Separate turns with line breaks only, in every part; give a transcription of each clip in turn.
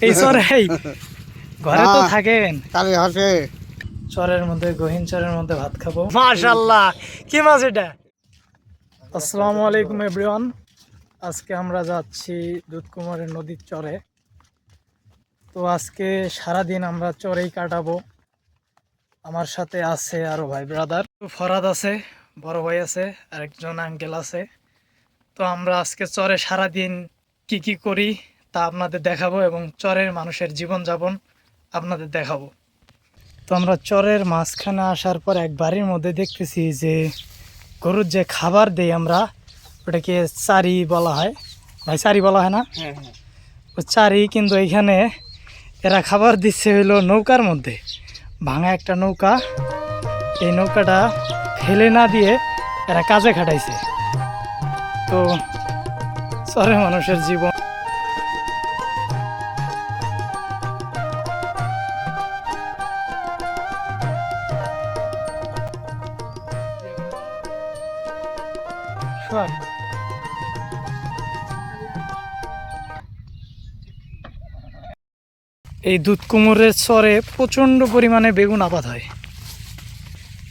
এই চরেই ঘরে তো থাকেন?
কালি হাসে
চরের মধ্যে, গহীন চরের মধ্যে ভাত খাবো। মাশাআল্লাহ, কি মাছ এটা? আসসালামু আলাইকুম এভরিওয়ান। আজকে আমরা যাচ্ছি দুধকুমারের নদীর চরে। তো আজকে সারাদিন আমরা চরেই কাটাবো। আমার সাথে আছে আরো ভাই ব্রাদার, ফরাদ আছে, বড় ভাই আছে, আরেকজন আঙ্কেল আছে। তো আমরা আজকে চরে সারাদিন কি কি করি তা আপনাদের দেখাবো এবং চরের মানুষের জীবনযাপন আপনাদের দেখাবো। তো আমরা চরের মাঝখানে আসার পর এক বাড়ির মধ্যে দেখতেছি যে গরুর যে খাবার দেই আমরা, ওটাকে চারি বলা হয়। ভাই চারি বলা হয় না? ও চারি, কিন্তু এইখানে এরা খাবার দিচ্ছে হইলো নৌকার মধ্যে, ভাঙা একটা নৌকা। এই নৌকাটা ফেলে না দিয়ে এরা কাজে খাটাইছে। তো চরের মানুষের জীবন। এই দুধকুমোরের চরে প্রচণ্ড পরিমাণে বেগুন আবাদ হয়।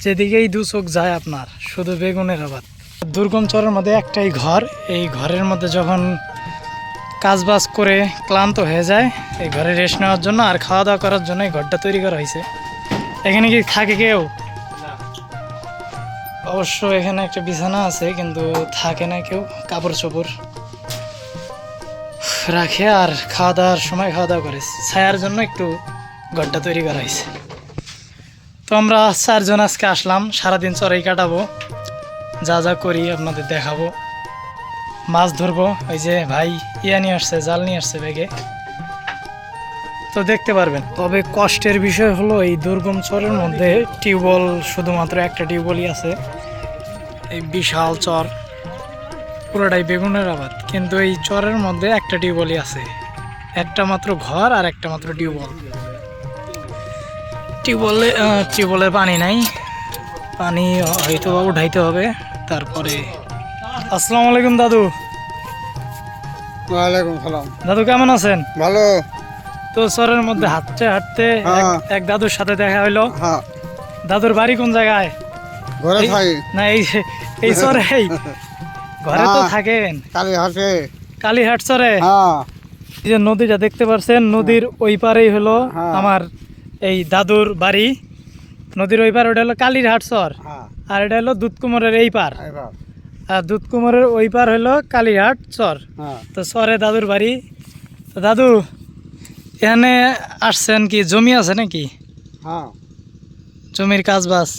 যেদিকেই দু চোখ যায় আপনার শুধু বেগুনের আবাদ। দুর্গম চরের মধ্যে একটাই ঘর। এই ঘরের মধ্যে যখন কাজবাজ করে ক্লান্ত হয়ে যায়, এই ঘরে রেস্ট নেওয়ার জন্য আর খাওয়া দাওয়া করার জন্য এই ঘরটা তৈরি করা হয়েছে। এখানে কি থাকে কেউ? অবশ্য এখানে একটা বিছানা আছে, কিন্তু থাকে না কেউ। কাপড় চোপড় রাখে আর খাওয়া দাওয়ার সময় খাওয়া দাওয়া করে। ছায়ার জন্য একটু ঘরটা তৈরি করা হয়েছে। তো আমরা চারজন আজকে আসলাম, সারাদিন চরেই কাটাবো, যা যা করি আপনাদের দেখাবো। মাছ ধরবো, ওই যে ভাই ইয়া নিয়ে আসছে, জাল নিয়ে আসছে ব্যাগে, তো দেখতে পারবেন। তবে কষ্টের বিষয় হলো এই দুর্গম চরের মধ্যে টিউবওয়েল, শুধুমাত্র একটা টিউবওয়েলই আছে। এই বিশাল চর, পুরোটাই বেগুনের আবাদ, কিন্তু এই চরের মধ্যে একটা টিউবওয়েলই আছে, একটা মাত্র ঘর আর একটা মাত্র টিউবওয়েলে পানি নাই। পানি হয়তো উঠাইতে হবে। তারপরে আসসালামু আলাইকুম দাদু।
ওয়ালাইকুম সালাম।
দাদু কেমন আছেন?
ভালো।
তো চরের মধ্যে হাঁটতে হাঁটতে এক দাদুর সাথে দেখা হইলো।
হ্যাঁ,
দাদুর বাড়ি কোন জায়গায়?
ঘরে থাকি।
না এই চরেই ঘরে তো থাকেন?
কালি হাসে
কালীহাট চরে।
হ্যাঁ।
এই যে নদীটা দেখতে পাচ্ছেন, নদীর ওই পারেই হলো আমার এই দাদুর বাড়ি। নদীর ওই পার ওটা হলো কালীরহাট চর, আর এটা হলো দুধকুমোরের এই পার। আর দুধকুমোরের ওই পার হলো কালীরহাট চর। তো চরে দাদুর বাড়ি। তো দাদু, এখানে আসছেন কি? জমি আছে নাকি? জমির কাজ বাস?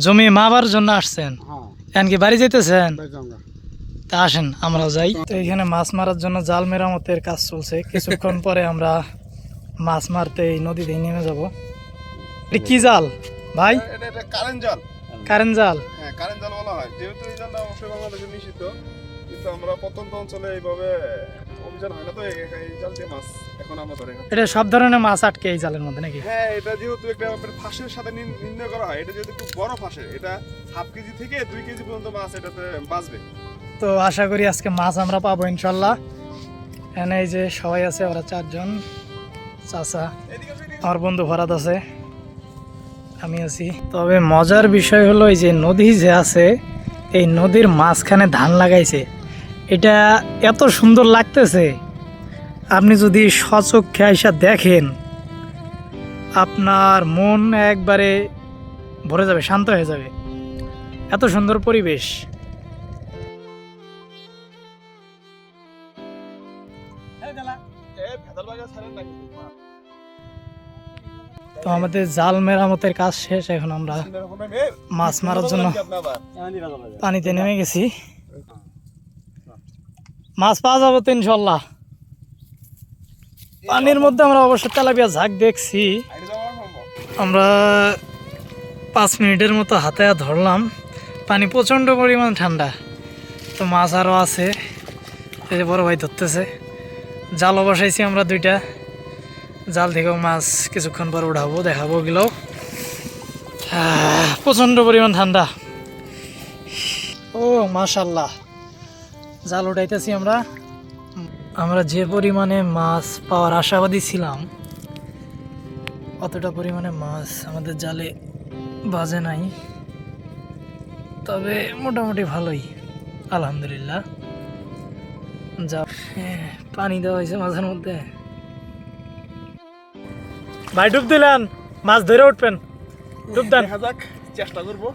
জমি মাবার জন্য আসছেন? এখন কি বাড়ি যেতেছেন? তা আসেন আমরাও যাই। তো এখানে মাছ মারার জন্য জাল মেরামতের কাজ চলছে। কিছুক্ষণ পরে আমরা মাছ মারতে এই নদীতে নেমে যাব। এটা কি জাল ভাই?
কারেন্ট জাল।
কারেন্ট জাল?
হ্যাঁ, কারেন্ট জাল বলা হয়। যেহেতু এই জালটা অবশ্যই বাংলাদেশে নিষিদ্ধ, কিন্তু আমরা প্রত্যন্ত অঞ্চলে এইভাবে অভিযান হয় না, তো এই জাল দিয়ে মাছ এখন আমরা ধরে খাচ্ছি।
এটা সব ধরনের মাছ আটকে এই জালের মধ্যে নাকি?
হ্যাঁ, এটা যেহেতু একটা ফাঁসের সাথে নির্ণয় করা হয়, এটা যেহেতু খুব বড় ফাঁসের, এটা 1/2 কেজি থেকে 2 কেজি পর্যন্ত মাছ এটাতে বাঁচবে।
তো আশা করি আজকে মাছ আমরা পাবো ইনশাল্লাহ। এখানে এই যে সবাই আছে, ওরা 4 জন, চাচা, আমার বন্ধু ফরাদ আছে, আমি আছি। তবে মজার বিষয় হলো এই যে নদী যে আছে, এই নদীর মাঝখানে ধান লাগাইছে। এটা এত সুন্দর লাগতেছে, আপনি যদি সচক্ষে আইসা দেখেন আপনার মন একবারে ভরে যাবে, শান্ত হয়ে যাবে। এত সুন্দর পরিবেশ। তো আমাদের জাল মেরামতের কাজ শেষ, এখন আমরা মাছ মারার জন্য পানিতে নেমে গেছি। মাছ পাওয়া যাবে তো ইনশাল্লাহ। পানির মধ্যে আমরা অবশ্য তেলাপিয়া ঝাঁক দেখছি। আমরা 5 মিনিটের মতো হাতে ধরলাম। পানি প্রচণ্ড পরিমাণ ঠান্ডা। তো মাছ আরও আছে, এই যে বড় ভাই ধরতেছে। জালও বসাইছি আমরা 2টা, জাল থেকেও মাছ কিছুক্ষণ পর উঠাবো, দেখাবো ওগুলো। প্রচণ্ড পরিমাণ ঠান্ডা। ও মাশাল্লাহ, জাল উঠাইতেছি আমরা। আমরা যে পরিমাণে মাছ পাওয়ার আশাবাদী ছিলাম অতটা পরিমাণে মাছ আমাদের জালে বাজে নাই, তবে মোটামুটি ভালোই আলহামদুলিল্লাহ। যা পানি দেওয়া হয়েছে মাছের মধ্যে। ভাই ডুব দিলেন, মাছ ধরে উঠবেন, ডুব দেন।
দেখা যাক, চেষ্টা করবো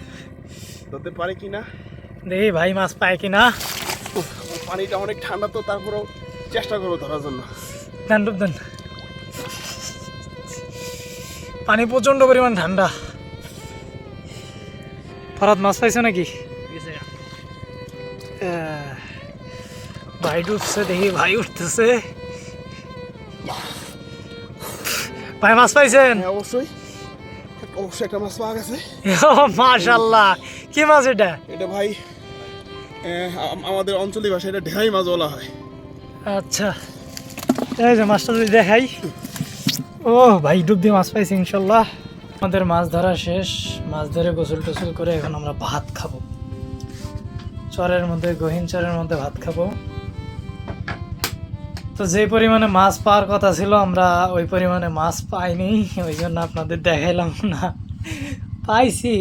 ধরতে পারি কিনা।
দেখি ভাই মাছ পায় কিনা।
পানিটা অনেক ঠান্ডা তো, তারপরেও চেষ্টা করবো ধরার জন্য।
দেন ডুব দেন। পানি প্রচন্ড পরিমাণ ঠান্ডা। ফরাদ মাছ পাইছো নাকি? ভাই ডুবছে, দেখি ভাই উঠতেছে। ভাই মাছ পাইছেন?
হ্যাঁ, অবশ্যই অবশ্যই একটা মাছ পাওয়া গেছে।
মাশাআল্লাহ, কি মাছ এটা?
এটা ভাই আমাদের অঞ্চলের ভাষায় এটা ঢেঁড়াই মাছ বলা হয়।
আচ্ছা, এই যে মাছটা যদি দেখাই। ও ভাই ডুব দিয়ে মাছ পাইছি ইনশাল্লাহ। আমাদের মাছ ধরা শেষ, মাছ ধরে গোসল টোসল করে এখন আমরা ভাত খাবো। চরের মধ্যে, গহীন চরের মধ্যে ভাত খাবো। তো যে পরিমাণে মাছ পাওয়ার কথা ছিল আমরা ওই পরিমাণে মাছ পাইনি, ওই জন্য আপনাদের দেখাইলাম না। পাইছি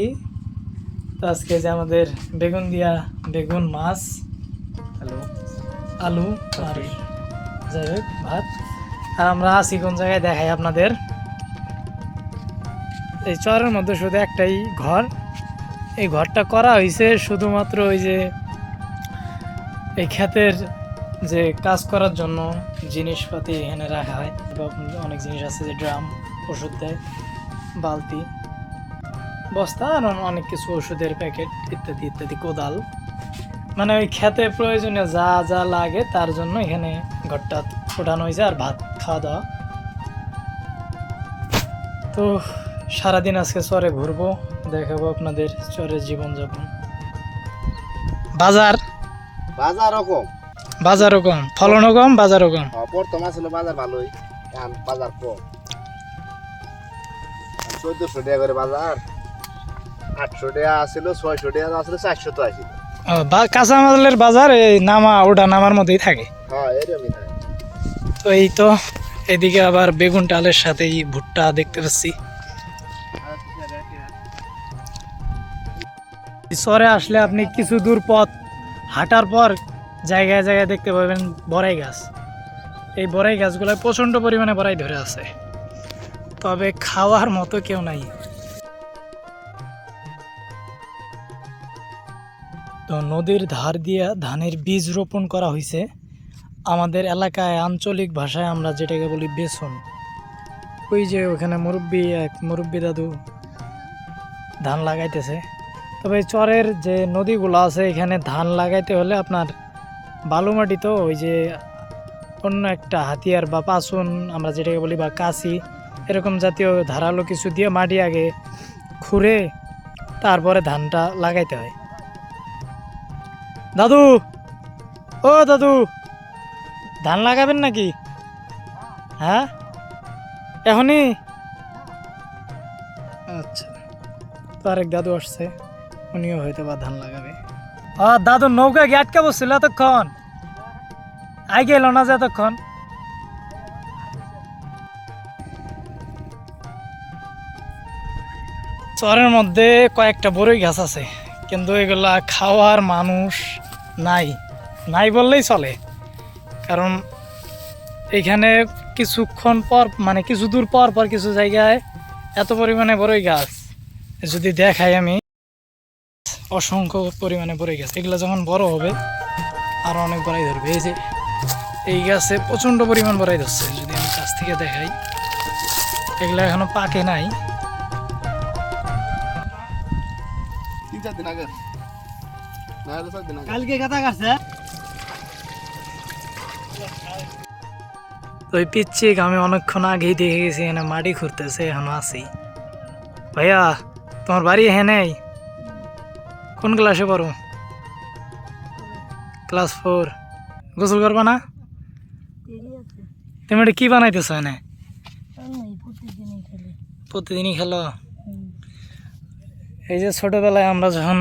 তো আজকে যে আমাদের বেগুন দিয়া বেগুন মাছ, আলু আর যাই হোক ভাত। আর আমরা আছি কোন জায়গায় দেখাই আপনাদের। এই চরের মধ্যে শুধু একটাই ঘর, এই ঘরটা করা হয়েছে শুধুমাত্র ওই যে এই ক্ষেতের যে কাজ করার জন্য জিনিসপাতি এখানে রাখা হয়। অনেক জিনিস আছে, যে ড্রাম, ওষুধ দেয়, বালতি, বস্তা, আর অনেক কিছু ওষুধের প্যাকেট ইত্যাদি ইত্যাদি, কোদাল, মানে ওই খেতে প্রয়োজনীয় যা যা লাগে তার জন্য এখানে ঘরটা ওঠানো হয়েছে। আর ভাত খাওয়া দাওয়া। তো সারাদিন আজকে চরে ঘুরবো, দেখাবো আপনাদের চরের জীবনযাপন। বাজার
বাজারও কম,
বাজারও কম, ফলনও কম, বাজারও কম।
বর্তমান ছিল বাজার ভালোই, এখন বাজার কম। 1400 টাকা করে বাজার, 800 টাকা আসছিল, 600 টাকা আসছিল, 400 তো আসছিল।
কাঁচামালের বাজার এই নামা ওটা নামার মধ্যেই থাকে।
হ্যাঁ, এরকমই থাকে।
তো এই তো এদিকে আবার বেগুন ডালের সাথে ভুট্টা দেখতে পাচ্ছি। চরে আসলে আপনি কিছু দূর পথ হাঁটার পর জায়গায় জায়গায় দেখতে পাবেন বড়াই গাছ। এই বড়াই গাছগুলো প্রচণ্ড পরিমাণে বড়াই ধরে আছে, তবে খাওয়ার মতো কেউ নাই। তো নদীর ধার দিয়ে ধানের বীজ রোপণ করা হয়েছে। আমাদের এলাকায় আঞ্চলিক ভাষায় আমরা যেটাকে বলি বেসন। ওই যে ওখানে মুরব্বী দাদু ধান লাগাইতেছে। তবে চরের যে নদীগুলো আছে এখানে ধান লাগাইতে হলে আপনার বালু মাটি, তো ওই যে অন্য একটা হাতিয়ার বা পাসুন আমরা যেটাকে বলি, বা কাশি, এরকম জাতীয় ধারালো কিছু দিয়ে মাটি আগে খুঁড়ে তারপরে ধানটা লাগাইতে হয়। দাদু, ও দাদু, ধান লাগাবেন নাকি? হ্যাঁ, এখনই? আচ্ছা, তো আরেক দাদু আসছে, উনিও হয়তো বা ধান লাগাবে। দাদু নৌকা গিয়ে আটকা বসছিল এতক্ষণ, আই গেল না যে এতক্ষণ। চরের মধ্যে কয়েকটা বড়ই গাছ আছে, কিন্তু এগুলা খাওয়ার মানুষ নাই, নাই বললেই চলে। কারণ এখানে কিছুক্ষণ পর, মানে কিছু দূর পর পর কিছু জায়গায় এত পরিমাণে বড়ই গাছ, যদি দেখাই আমি, অসংখ্য পরিমাণে বড়ই গাছ। এগুলো যখন বড় হবে আর অনেক বড়াই ধরবে। এই যে এই গাছে প্রচণ্ড পরিমাণ বড়াই ধরছে, যদি আমি কাছ থেকে দেখাই। এগুলো এখনো পাকে নাই।
3-4 দিন আগে, না হলে 4 দিন আগে।
কালকে কথা কাটছে।
তো ওই পিচ্ছিক আমি অনেকক্ষণ আগেই দেখে গেছি, এখানে মাটি খুঁড়তেছে, এখনো আছি। ভাইয়া, তোমার বাড়ি এখানেই? কোন ক্লাসে পড়ো? ক্লাস 4। গোসল করবা না? তুমি এটা কি বানাইতেছ এনে? প্রতিদিনই খেলো? এই যে ছোটবেলায় আমরা যখন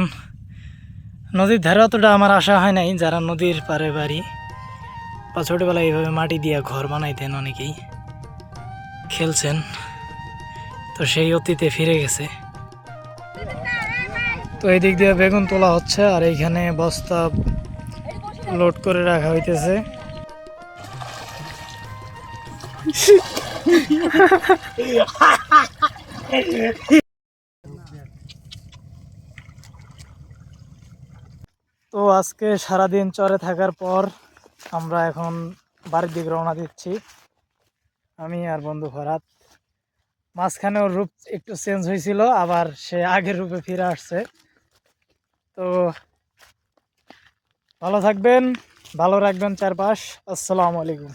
নদীর ধারে, অতটা আমার আসা হয় নাই, যারা নদীর পারে বাড়ি, বা ছোটবেলায় এইভাবে মাটি দিয়ে ঘর বানাইতেন অনেকেই, খেলছেন। তো সেই অতীতে ফিরে গেছে। তো এই দিক দিয়ে বেগুন তোলা হচ্ছে আর এইখানে বস্তা লোড করে রাখা হইতেছে। তো আজকে সারাদিন চরে থাকার পর আমরা এখন বাড়ির দিকে রওনা দিচ্ছি, আমি আর বন্ধু ফরাত। মাঝখানে ওর রূপ একটু চেঞ্জ হয়েছিল, আবার সে আগের রূপে ফিরে আসছে। তো ভালো থাকবেন, ভালো রাখবেন চারপাশ। আসসালামু আলাইকুম।